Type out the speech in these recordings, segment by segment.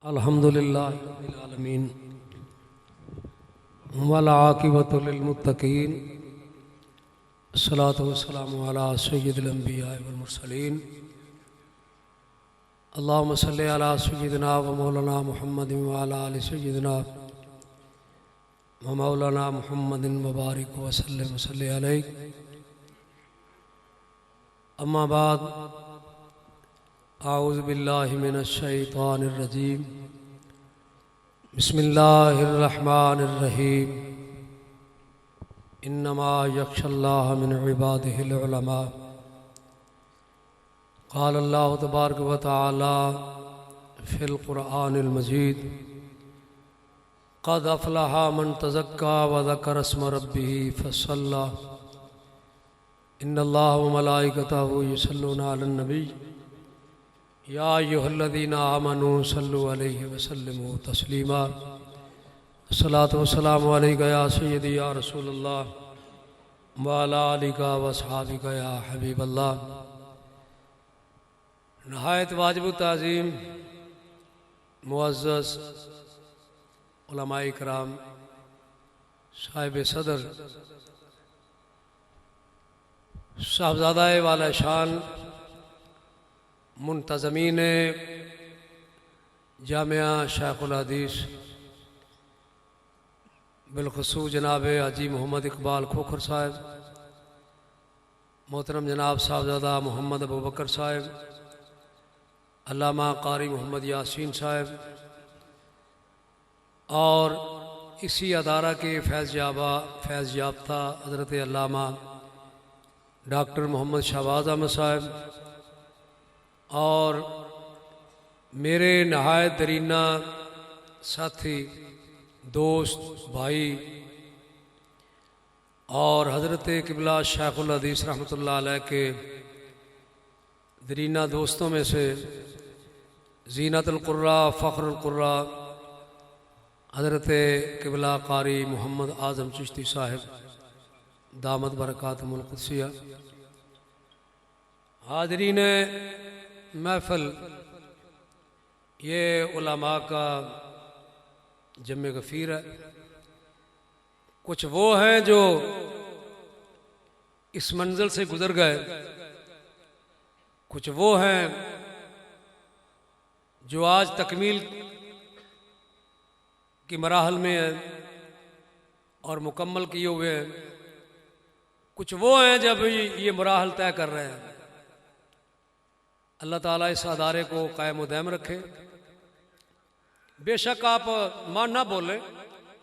अल्हम्दुलिल्लाहि रब्बिल आलमीन वल आक़िबतु लिल मुत्तक़ीन अस्सलातु वस्सलामु अला सय्यिदिल अंबिया वल मुरसलीन अल्लाहुम्मा सल्लि अला सय्यिदिना व मौलाना मुहम्मदिन व अला आलि सय्यिदिना व मौलाना मुहम्मदिन व बारिक व सल्लिम व सल्लि अलैहि। अम्मा बाद आऊज़ु बिल्लाहि मिनश शैतानिर रजीम बिस्मिल्लाहिर रहमानिर रहीम इन्नमा यख्शल्लाह मिन इबादिहिल उलमा। क़ाल अल्लाहु तबारक व तआला फ़िल क़ुरआनिल मजीद क़द अफ़लहा मन तज़क्का व ज़करा अस्म रब्बिही फ़सल्ला इन्नल्लाह व मलाइकतहु युसल्लूना अलन नबी या अय्युहल्लज़ीना आमनू सल्लु अलैहि व सल्लिमू तस्लीमा। अस्सलातु वस्सलामु अलैका या सय्यदी या रसूलल्लाह व अला आलिका व अस्हाबिका या हबीबल्लाह। नहायत वाजिब ताज़ीम मुअज़्ज़ज़ उलमाए किराम साहिब सदर साहबज़ादा वाला शान मुंतज़मीन जामिया शेखुल हदीस बिलखुसूस जनाब हाजी मोहम्मद इकबाल खोखर साहब, मोहतरम जनाब साहबज़ादा मोहम्मद अबू बकर साहब, अल्लामा कारी मोहम्मद यासीन साहब और इसी अदारा के फैज़ याफ्ता हज़रत अल्लामा डॉक्टर मोहम्मद शहबाज अहमद साहब और मेरे नहायत दरीना साथी दोस्त भाई और हज़रत क़िबला शेखुल हदीस रहमतुल्लाह अलैह के दरीना दोस्तों में से ज़ीनतुल क़ुर्रा फ़ख्रुल क़ुर्रा हज़रत क़िबला कारी मोहम्मद आज़म चिश्ती साहब दामद बरकातुहुल क़ुद्सिया। हाज़रीन महफ़िल, ये उलमा का जम्मे गफ़ीर है। कुछ वो हैं जो इस मंज़िल से गुज़र गए, कुछ वो हैं जो आज तकमील की मराहल में हैं और मुकम्मल किए हुए हैं, कुछ वो हैं जब ये मराहल तय कर रहे हैं। अल्लाह ताला इस अदारे को कायम व दायम रखे। बेशक आप मां ना बोले,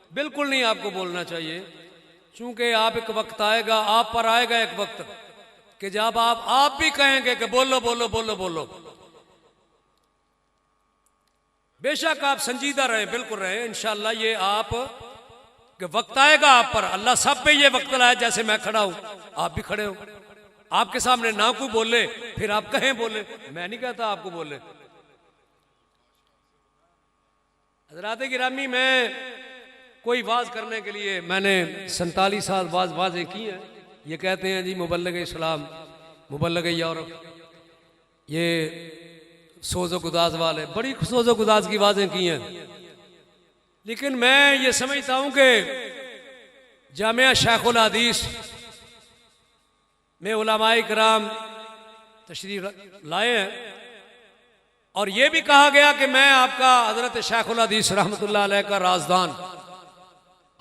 बिल्कुल नहीं आपको बोलना चाहिए, चूंकि आप एक वक्त आएगा, आप पर आएगा एक वक्त कि जब आप भी कहेंगे कि बोलो बोलो बोलो बोलो। बेशक आप संजीदा रहें, बिल्कुल रहें, इंशाअल्लाह ये आप कि वक्त आएगा आप पर, अल्लाह सब पे ये वक्त लाए। जैसे मैं खड़ा हूं आप भी खड़े हो, आपके सामने ना कोई बोले फिर आप कहें बोले, मैं नहीं कहता आपको बोले। हज़रात गिरामी, मैं कोई वाज करने के लिए मैंने 47 साल वाजें की हैं। ये कहते हैं जी मुबल्लिग इस्लाम, मुबल्लिग यूरोप, ये सोज़ो गुदाज वाले, बड़ी सोज़ो गुदाज की वाजें की हैं। लेकिन मैं ये समझता हूं कि जामिया शेखुल हदीस में उलमाए किराम तशरीफ लाए हैं और ये भी कहा गया कि मैं आपका हज़रत शेखुल हदीस रहमतुल्लाह अलैह का राजदान,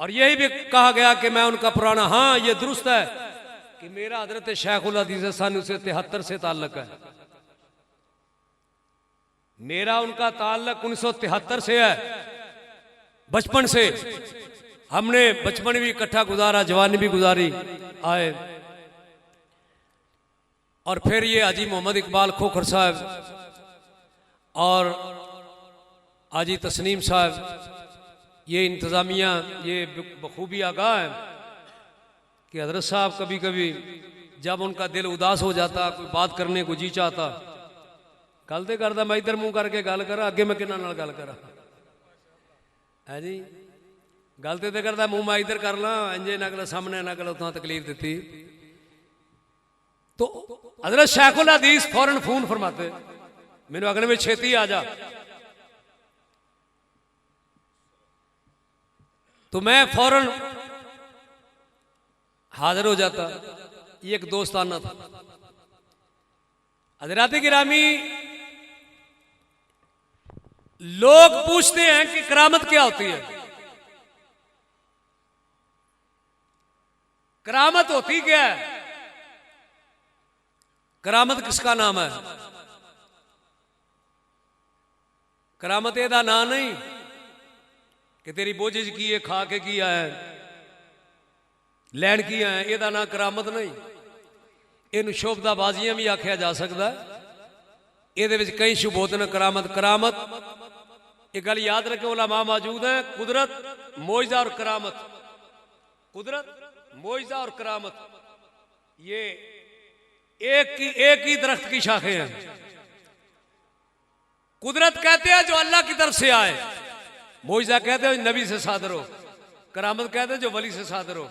और यही भी कहा गया कि मैं उनका पुराना, हाँ ये दुरुस्त है कि मेरा हज़रत शेखुल हदीस सन 1973 से ताल्लुक है। मेरा उनका ताल्लुक 1973 से है, बचपन से। हमने बचपन भी इकट्ठा गुजारा, जवानी भी गुजारी आए। और फिर ये हाजी मोहम्मद इकबाल खोखर साहब और हाजी तस्नीम साहब, ये इंतज़ामिया ये बखूबी आगाह है कि हज़रत साहब कभी कभी जब उनका दिल उदास हो जाता, कोई बात करने को जी चाहता, गलते करता मैं इधर मुंह करके गल करा, अगे मैं किन्ना नाल गल करा है जी। गलते तो करता मुंह मैं इधर कर ला, इंजे ना कर, सामने ना कर, उतना तकलीफ दी। तो हज़रत शेखुल हदीस फौरन फोन फरमाते, मैंने अगले में छेती आ जा। तो मैं फौरन हाजिर हो जाता। ये एक दोस्ताना था। हज़रात गिरामी, लोग पूछते हैं कि करामत क्या होती है। करामत होती क्या है? करामत किसका नाम है? करामत एदा ना नहीं कि तेरी बोझ की है, खा के किया है, लैन किया है, एदा ना करामत नहीं। इन शोभदाबाजियां भी आख्या जा सकता है। ये कई शुभ होते हैं। करामत करामत एक गल याद रखे, उलमा मौजूद है। कुदरत, मोइजा और करामत। कुदरत, मोइजा और करामत ये एक ही दरख्त की शाखें हैं। कुदरत कहते हैं जो अल्लाह की तरफ से आए, मोइजा कहते हैं जो नबी से सादर हो, करामत कहते हैं जो वली से सादर हो।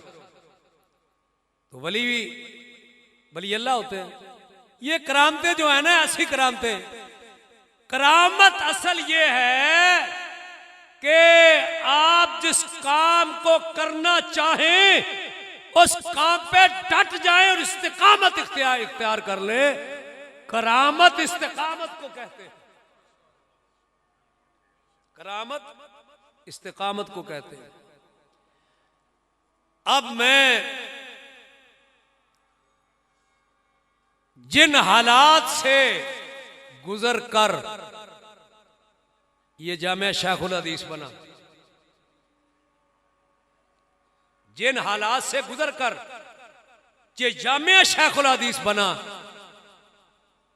तो वली अल्लाह होते हैं। ये करामतें जो है ना, ऐसी करामतें। करामत असल ये है कि आप जिस काम को करना चाहें उस काम पे डट जाएं और इस्तिकामत इख्तियार कर ले। करामत इस्तिकामत को कहते हैं। करामत इस्तिकामत को कहते हैं। अब मैं जिन हालात से गुजर कर ये जामिया शेखुल हदीस बना, जिन हालात से गुजर कर ये जामिया शेखुल हदीस बना,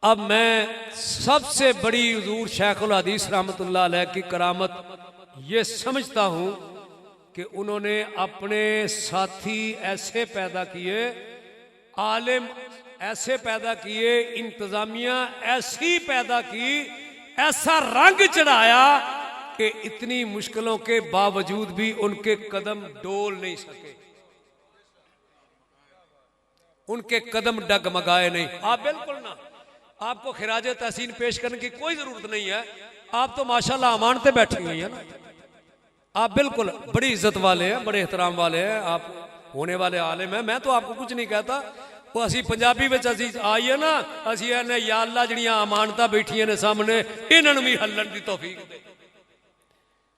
अब मैं सबसे बड़ी हुजूर शेखुल हदीस रहमतुल्लाह अलैह की करामत ये समझता हूं कि उन्होंने अपने साथी ऐसे पैदा किए, आलिम ऐसे पैदा किए, इंतजामिया ऐसी पैदा की, ऐसा रंग चढ़ाया कि इतनी मुश्किलों के बावजूद भी उनके कदम डोल नहीं सके, उनके कदम डगमगाए नहीं। आप बिल्कुल ना, आपको खिराज तहसीन पेश करने की कोई जरूरत नहीं है। आप तो माशाल्लाह अमानते बैठी हुई है ना। आप बिल्कुल बड़ी इज्जत वाले हैं, बड़े एहतराम वाले हैं, आप होने वाले आलिम हैं। मैं तो आपको कुछ नहीं कहता। वो असी पंजाबी में असी आइए ना, असी ने या अल्लाह जड़ियां अमानता बैठिया ने सामने, इन्होंने भी हलन की तौफीक दे।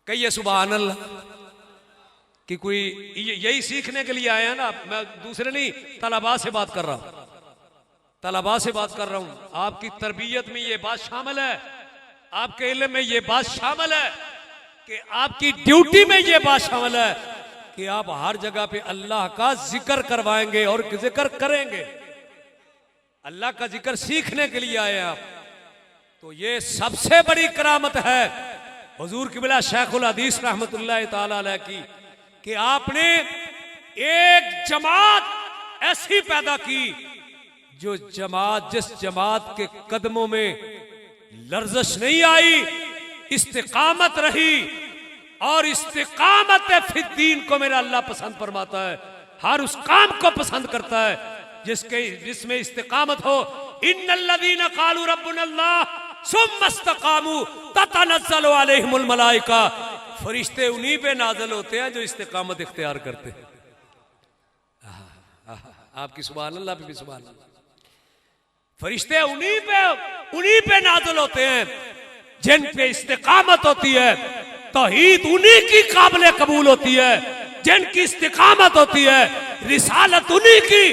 कहिए सुभान अल्लाह। कि कोई यही सीखने के लिए आया ना। मैं दूसरे नहीं, तलबा से बात कर रहा हूं, तलबा से बात कर रहा हूं। आपकी तरबियत में ये बात शामिल है, आपके इल्म में ये बात शामिल है, कि आपकी ड्यूटी में ये बात शामिल है कि आप हर जगह पे अल्लाह का जिक्र करवाएंगे और जिक्र करेंगे। अल्लाह का जिक्र सीखने के लिए आए आप। तो ये सबसे बड़ी करामत है हुजूर किबला शेखुल हदीस रहमतुल्लाह ताला अलैह की, कि आपने एक जमात ऐसी पैदा की जो जमात, जिस जमात के कदमों में लर्जिश नहीं आई, इस्तिकामत रही। और इस्तिकामत फिद्दीन को मेरा अल्लाह पसंद फरमाता है, हर उस काम को पसंद करता है जिसमें इस्तिकामत हो। इन्नल्लज़ीना क़ालू रब्बुनल्लाह सुम्मा इस्तक़ामू ततनज़्ज़लु अलैहिमुल मलाइका। फरिश्ते उन्हीं पे नाज़िल होते हैं जो इस्तिकामत इख्तियार करते हैं। आपकी सुभान अल्लाह पे भी सुभान अल्लाह। फरिश्ते उन्हीं पे नाज़िल होते हैं जिन पे इस्तिकामत होती है। तौहीद उन्हीं की काबिल कबूल होती है जिनकी इस्तिकामत होती है। रिसालत उन्हीं की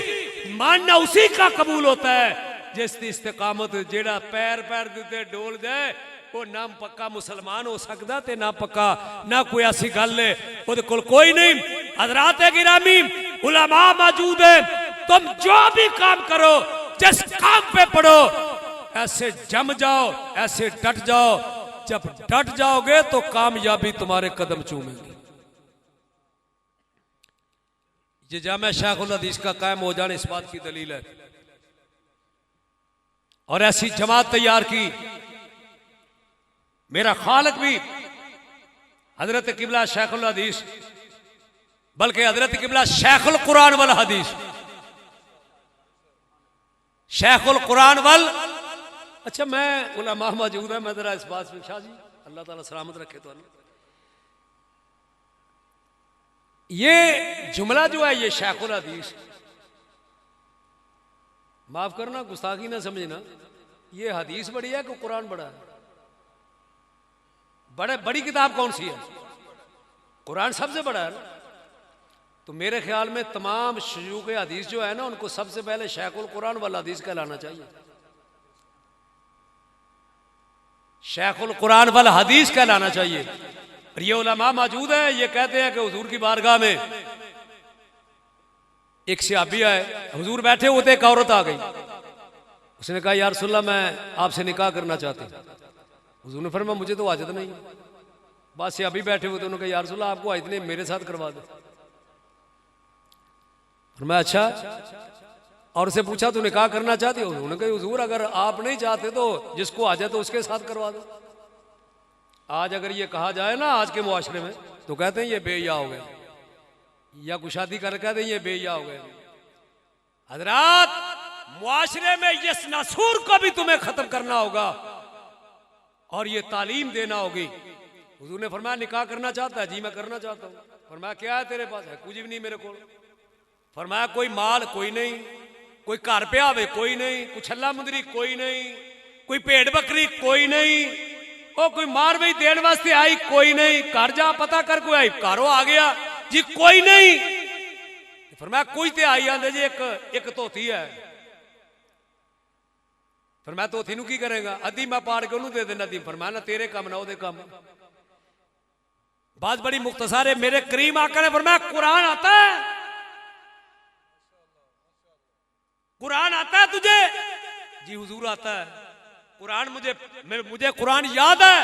मानना उसी का कबूल होता है जिसकी इस्तिकामत। जेड़ा पैर पैर दे डोल जाए वो ना पक्का मुसलमान हो सकता ते ना पक्का, ना कोई ऐसी गल है वो कोई नहीं। हज़रात गिरामी, उलमा मौजूद है। तुम जो भी काम करो, जिस काम पे पढ़ो, ऐसे जम जाओ, ऐसे डट जाओ। जब डट जाओगे तो कामयाबी तुम्हारे कदम चूमेगी। ये जामिया शेखुल हदीस का कायम हो जाने इस बात की दलील है। और ऐसी जमात तैयार की मेरा खालिक भी हजरत किबला शेखुल हदीस, बल्कि हजरत किबला शेखुल कुरान वल हदीस, शेखुल कुरान वल। अच्छा, मैं उलमा मौजूद है, मैं जरा इस बात में शाह जी अल्लाह ताला सलामत रखे। तो ये जुमला जो है ये शेखुल हदीस, माफ करना गुस्ताखी ना समझना, ये हदीस बड़ी है कि कुरान बड़ा है? बड़ी किताब कौन सी है? कुरान सबसे बड़ा है ना। तो मेरे ख्याल में तमाम शयूख हदीस जो है ना, उनको सबसे पहले शेखुल कुरान वाला हदीस कहलाना चाहिए, शेखुल कुरान वाला हदीस कहलाना चाहिए। और ये उलमा मौजूद है, ये कहते हैं कि हुजूर की बारगाह में एक सहाबी आए, हुजूर बैठे हुए थे, एक औरत आ गई, उसने कहा या रसूलल्लाह मैं आपसे निकाह करना चाहती हूँ। हुजूर ने फरमाया मुझे तो हाजत नहीं। बस सहाबी बैठे हुए थे, उन्होंने कहा या रसूलल्लाह आपको हाजत नहीं, मेरे साथ करवा दे। फरमाया अच्छा, और उसे पूछा तू निकाह करना चाहती हो? उन्होंने कहा हुजूर अगर आप नहीं चाहते तो जिसको आ जाए तो उसके साथ करवा दो। आज अगर ये कहा जाए ना आज के मुआशरे में, तो कहते हैं ये बेहिया हो गए, या कुछ शादी कर कहते हैं ये बेहिया हो गए। हजरात, मुआशरे में ये नसूर को भी तुम्हें खत्म करना होगा और ये तालीम देना होगी। हुजूर ने फरमाया निकाह करना चाहता है? जी मैं करना चाहता हूँ। फरमाया क्या है तेरे पास? है कुछ भी नहीं मेरे को। फरमाया कोई माल? कोई नहीं। कोई घर पे आवे? कोई नहीं। कुछ छल्ला मुंदरी? कोई नहीं। कोई भेड़ बकरी? कोई नहीं। ओ कोई मार भी देने वास्ते आई? कोई नहीं। घर जा पता कर, कोई आई? घरों आ गया जी? कोई नहीं। फरमाया कोई ते आई आंदे जी एक धोती है। फरमाया धोती नू की करेगा? अद्धी मैं पाड़ के उन्होंने दे देना दी। फरमाया ना तेरे काम ना ओदे काम। बात बड़ी मुख्तसर है। मेरे करीम आका ने फरमाया कुरान आता है? कुरान आता है तुझे? जी हुजूर आता है। कुरान मुझे कुरान याद है।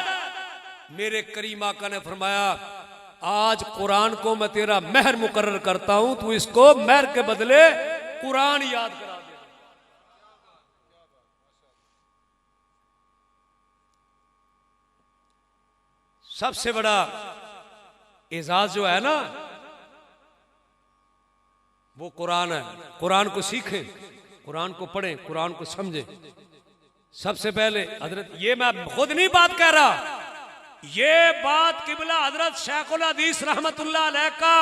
मेरे करीम आका ने फरमाया आज कुरान को मैं तेरा मेहर मुकर्रर करता हूं, तू इसको मेहर के बदले कुरान याद करा दे। सबसे बड़ा एजाज जो है ना वो कुरान है। कुरान को सीखें, कुरान को पढ़ें, कुरान को समझें। सबसे पहले हजरत, ये मैं खुद नहीं बात कह रहा, ये बात किबला हजरत शेखुल हदीस रहमतुल्लाह अलैह का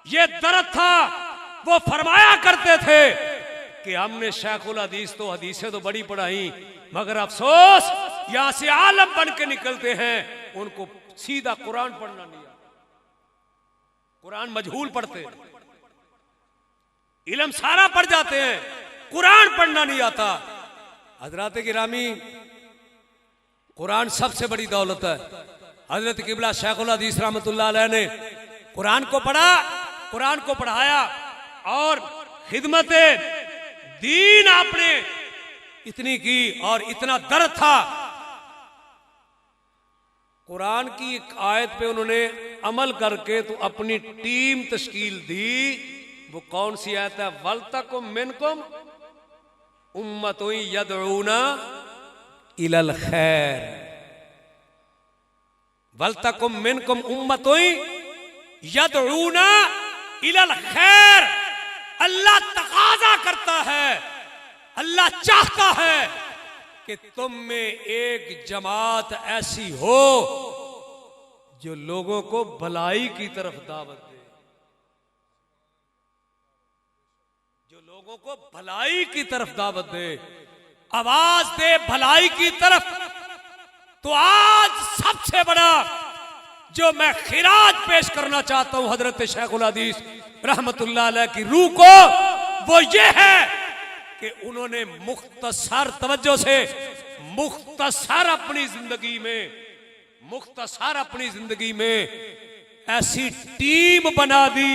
ये दर्द था। वो फरमाया करते थे कि हमने शेखुल हदीस तो हदीसें तो बड़ी पढ़ाई, मगर अफसोस यहां से आलम बन के निकलते हैं, उनको सीधा कुरान पढ़ना नहीं आता। कुरान मजहूल पढ़ते हैं, इल्म सारा पढ़ जाते हैं, कुरान पढ़ना नहीं आता। हजरत गिरामी, कुरान सबसे बड़ी दौलत है। हजरत किबला शेखुल हदीस रहमतुल्लाह अलैह ने कुरान को पढ़ा, कुरान को पढ़ाया और खिदमत दीन आपने इतनी की और इतना दर्द था। कुरान की एक आयत पे उन्होंने अमल करके तो अपनी टीम तश्कील दी। वो कौन सी आयत है? वलतकुम मिनकुम उम्मतुन यदऊना इलल खैर। वलतकुम मिनकुम उम्मतुन यदऊना इलल खैर। अल्लाह तकाजा करता है, अल्लाह चाहता है कि तुम में एक जमात ऐसी हो जो लोगों को भलाई की तरफ दावत दे, जो लोगों को भलाई की तरफ दावत दे, आवाज दे भलाई की तरफ। तो आज सबसे बड़ा जो मैं खिराज पेश करना चाहता हूं हजरत शेखुल हदीस रहमतुल्लाह अलैह की रूह को, वो ये है कि उन्होंने मुख्तसर तवज्जो से मुख्तसर अपनी जिंदगी में ऐसी टीम बना दी,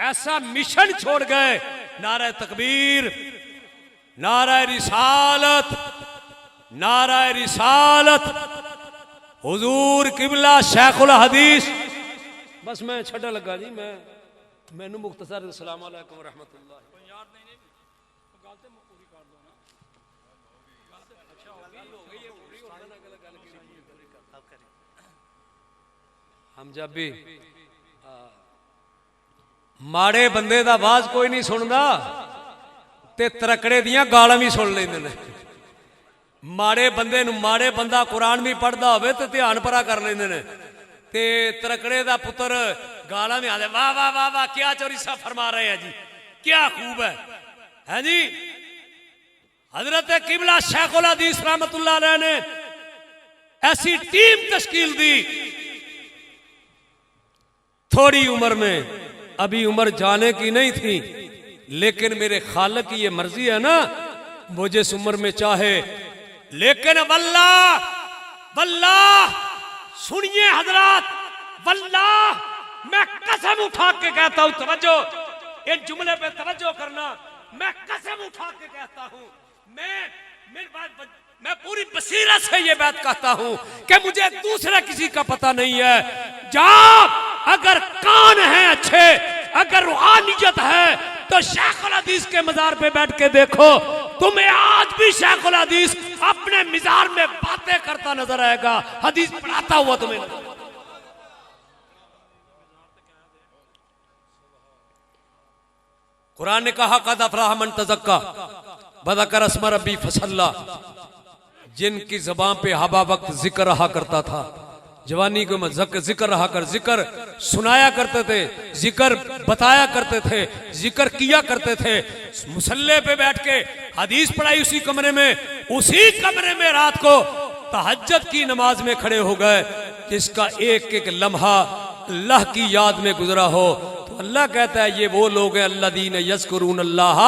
ऐसा मिशन छोड़ गए। नारा तकबीर, नारा रिसालत, नारा रिसालत, हुजूर किबला शेखुल हदीस। बस मैं छड़ा लगा जी, मैनू मुख्तसर अस्सलाम वालेकुम व रहमतुल्लाह। हम जब भी माड़े बंदे दा आवाज कोई नहीं सुनदा ते तरकड़े दियां गालां भी सुन लेंदे ने। माड़े बंदे नूं माड़े बंदा कुरान भी पढ़दा होवे ते ध्यान परा कर लेंदे ने, ते तरकड़े दा पुत्र गाला में आते वाह वाह वाह वाह, क्या चोरी साहब फरमा रहे हैं जी, क्या खूब है जी। हजरत किबला शेखुल हदीस रहमतुल्लाह अलैह ने ऐसी टीम तश्कील दी, थोड़ी उम्र में, अभी उम्र जाने की नहीं थी, लेकिन मेरे खालिक की ये मर्जी है ना, मुझे इस उम्र में चाहे, लेकिन वल्लाह वल्लाह सुनिए हजरात, वल्लाह मैं कसम उठा के कहता हूं, तवज्जो इन जुमले पे तवज्जो करना, मैं कसम उठा के कहता हूं, मैं पूरी बसीरत से ये बात कहता हूं कि मुझे दूसरे किसी का पता नहीं है। जाओ, अगर कान है अच्छे, अगर रूहानियत है तो शेखुल हदीस के मजार पे बैठ के देखो, तुम्हें आज भी शेखुल हदीस अपने मजार में बातें करता नजर आएगा, हदीस पढ़ाता हुआ तुम्हें नजर। कुरान ने कहा कद अफलाह मन तज़क्का बदकर अस्मा रब्बी फसल्ला, जिनकी ज़बान पे हवा वक्त जिक्र रहा करता था, जवानी को जिक्र रहा कर, जिक्र सुनाया करते थे, जिक्र बताया करते थे, जिक्र किया करते थे, मुसल्ले पे बैठ के हदीस पढ़ाई उसी कमरे में रात को तहज्जुद की नमाज में खड़े हो गए, जिसका एक एक लम्हा अल्लाह की याद में गुजरा हो, तो अल्लाह कहता है ये वो लोग हैं अल्लज़ीन यज़्कुरून अल्लाह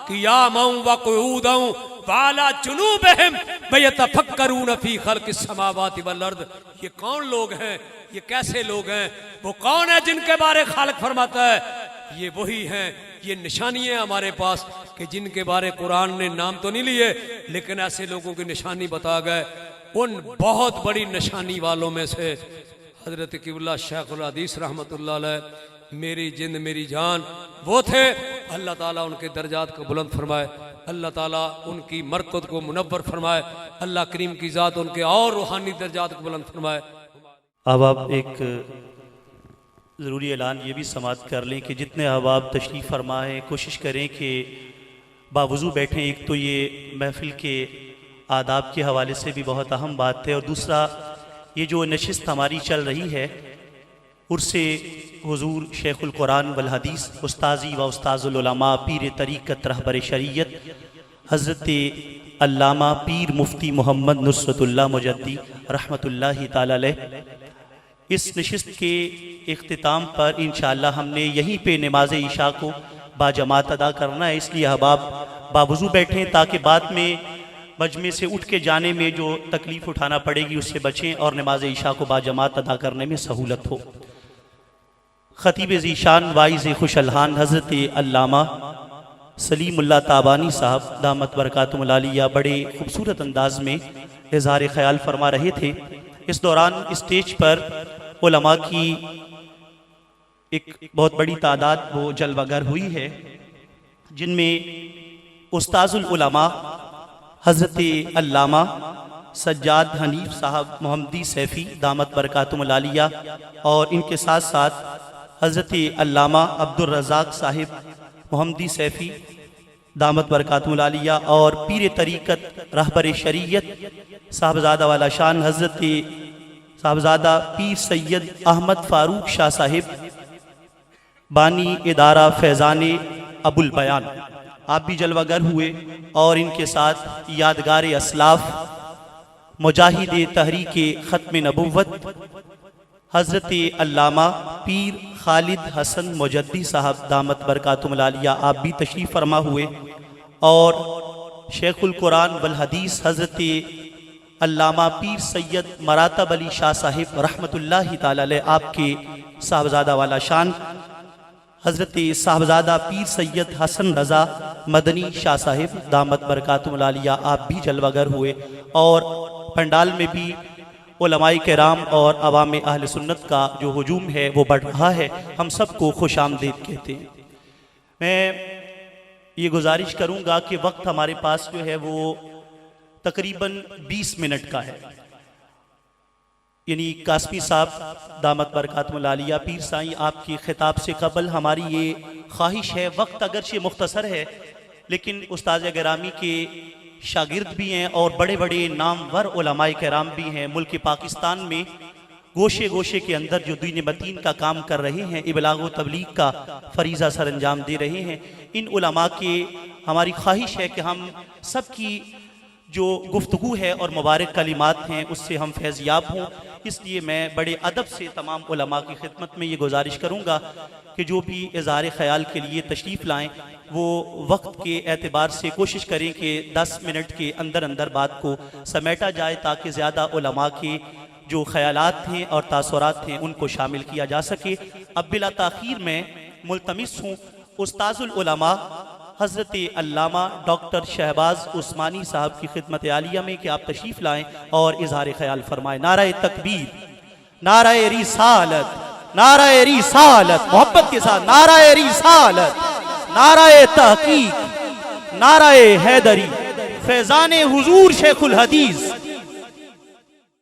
क़ियामन व क़ुऊदन व अला जुनूबिहिम व यतफ़क्करून फ़ी ख़ल्क़िस समावाति वल अर्द। ये कौन लोग हैं, ये कैसे लोग हैं, वो कौन है जिनके बारे खालिक फरमाता है ये वही हैं। ये निशानी है हमारे पास कि जिनके बारे कुरान ने नाम तो नहीं लिए, लेकिन ऐसे लोगों की निशानी बता गए। उन बहुत बड़ी निशानी वालों में से हजरत किबला शेखुल हदीस रहमतुल्लाह अलैह, मेरी जिंद मेरी जान वो थे। अल्लाह ताला उनके दर्जात को बुलंद फरमाए, अल्लाह ताला उनकी मरकत को मुनव्वर फरमाए, अल्लाह करीम की ज़ात उनके और रूहानी दर्जात को बुलंद फरमाए। अब आप एक ज़रूरी ऐलान ये भी समाप्त कर लें कि जितने अहबाब तशरीफ़ फरमा है कोशिश करें कि बावजू बैठें। एक तो ये महफ़िल के आदाब के हवाले से भी बहुत अहम बात है, और दूसरा ये जो नशिस्त हमारी चल रही है उर्से हुजूर शेखुल कुरान वल हदीस उस्ताजी व उस्ताजुल उलमा पीर तरीक़त रहबर शरीयत हज़रत अल्लामा पीर मुफ्ती मोहम्मद नुसरतुल्लाह मुजद्दी रहमतुल्लाहि ताला अलैह, इस नशिस्त के इख्तिताम पर इंशाअल्लाह हमने यहीं पे नमाज इशा को बाजमात अदा करना है। इसलिए अहबाब बावजू बैठें ताकि बाद में मजमे से उठ के जाने में जो तकलीफ़ उठाना पड़ेगी उससे बचें और नमाज इशा को बाजमात अदा करने में सहूलत हो। ख़तीब ज़ीशान वाइज़ खुशलहान हज़रत अल्लामा सलीमुल्लाह ताबानी साहब दामत बरकातुहुल आलिया बड़े खूबसूरत अंदाज में इज़हार ख़याल फरमा रहे थे। इस दौरान स्टेज पर उलमा की एक बहुत बड़ी तादाद वो जलवागर हुई है, जिनमें उस्ताजुल उलमा हज़रत अल्लामा सज्जाद हनीफ साहब मोहम्मदी सैफ़ी दामत बरकातुहुल आलिया और इनके साथ साथ हज़रत अल्लामा अब्दुल रज़ाक साहिब मोहम्मदी सैफ़ी दामत बरकातुहुल आलिया और पीर तरीक़त रहबर शरीयत साहबजादा वाला शान हज़रत साहबजादा पीर सैयद अहमद फ़ारूक शाह साहिब बानी इदारा फैज़ान अबुल बयान आप भी जलवागर हुए, और इनके साथ यादगार असलाफ मुजाहिद तहरीक ख़त्म नबुव्वत हज़रत अल्लामा पीर खालिद हसन मुजद्दी साहब दामत बरकातुहुल आलिया आप भी तशरीफ़ फरमा हुए, और शेखुल कुरान वल हदीस हज़रत अल्लामा पीर सैयद मरातब अली शाह साहिब रहमतुल्लाहि ताला अलैह आपके साहबजादा वाला शान हज़रत साहबजादा पीर सैयद हसन रज़ा मदनी शाह साहिब दामत बरकातुहुल आलिया आप भी जलवागर हुए, और पंडाल में भी उलमाए किराम और अवाम अहले सुन्नत का जो हुजूम है वो बढ़ रहा है। हम सबको खुश आमदीद कहते हैं। मैं ये गुजारिश करूँगा कि वक्त हमारे पास जो है वो तकरीबन 20 मिनट का है, यानी कासमी साहब दामत बरकातुहुल आलिया पीर साईं आपकी खिताब से कबल हमारी ये ख्वाहिश है, वक्त अगरचे मुख्तसर है लेकिन उस्ताद गिरामी के शागिर्द भी हैं और बड़े बड़े नामवर उलमाए किराम भी हैं। मुल्क पाकिस्तान में गोशे गोशे के अंदर जो दीन मतीन का काम कर रहे हैं, इबलाग व तबलीग का फरीज़ा सर अंजाम दे रहे हैं। इन उलमा के हमारी ख्वाहिश है कि हम सब की जो गुफ्तगू है और मुबारक कलिमात हैं उससे हम फैज़याब हों। इसलिए मैं बड़े अदब से तमाम उलमा की खिदमत में ये गुजारिश करूँगा कि जो भी इज़हार ख़याल के लिए तशरीफ़ लाएँ वो वक्त के एतबार से कोशिश करें कि 10 मिनट के अंदर अंदर बात को समेटा जाए, ताकि ज़्यादा उलमा के जो ख़यालात हैं और तासुरात हैं उनको शामिल किया जा सके। अब बिला ताख़ीर में मुल्तमिस हूँ उस्ताज़ुल उलमा हज़रत अल्लामा डॉक्टर शहबाज उस्मानी साहब की खिदमत आलिया में कि आप तशरीफ़ लाएँ और इज़हार ख़याल फरमाएँ। नाराए तकबीर, नाराए रिसालत, नाराए रिसालत, मोहब्बत के साथ नाराए रिसालत, नाराए तहकीक, नाराए हैदरी, फैज़ान हुजूर शेखुल हदीस